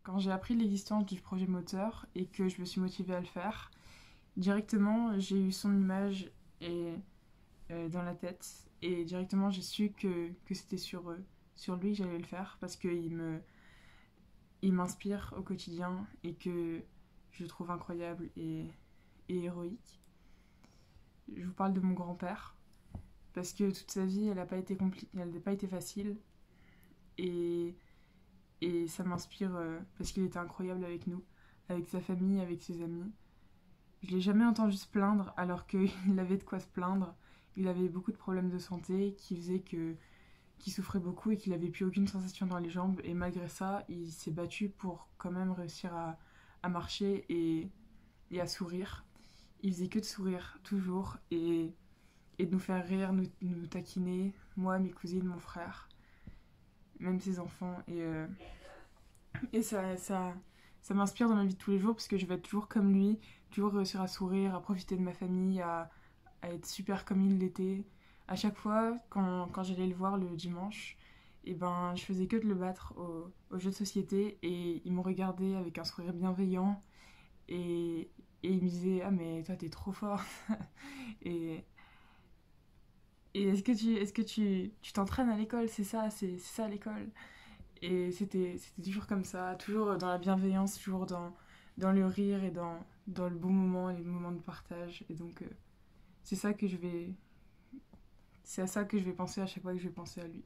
quand j'ai appris l'existence du projet moteur et que je me suis motivée à le faire, directement j'ai eu son image et, dans la tête et directement j'ai su que c'était sur lui que j'allais le faire parce il m'inspire au quotidien et que je le trouve incroyable et héroïque. Je vous parle de mon grand-père parce que toute sa vie elle n'a pas été facile et, et ça m'inspire parce qu'il était incroyable avec nous, avec sa famille, avec ses amis. Je l'ai jamais entendu se plaindre alors qu'il avait de quoi se plaindre. Il avait beaucoup de problèmes de santé qui faisaient qu'il souffrait beaucoup et qu'il avait plus aucune sensation dans les jambes. Et malgré ça, il s'est battu pour quand même réussir à marcher et à sourire. Il faisait que de sourire, toujours, et de nous faire rire, nous taquiner, moi, mes cousines, mon frère, même ses enfants. Et ça m'inspire dans ma vie de tous les jours parce que je vais être toujours comme lui, toujours réussir à sourire, à profiter de ma famille, à être super comme il l'était. À chaque fois, quand j'allais le voir le dimanche, et ben, je faisais que de le battre au jeu de société et il me regardait avec un sourire bienveillant et, et il me disait ah mais toi t'es trop fort et, et tu t'entraînes à l'école, c'est ça l'école. Et c'était toujours comme ça, toujours dans la bienveillance, toujours dans le rire et dans le bon moment, les moments de partage. Et donc, c'est ça que je vais, c'est à ça que je vais penser à chaque fois que je vais penser à lui.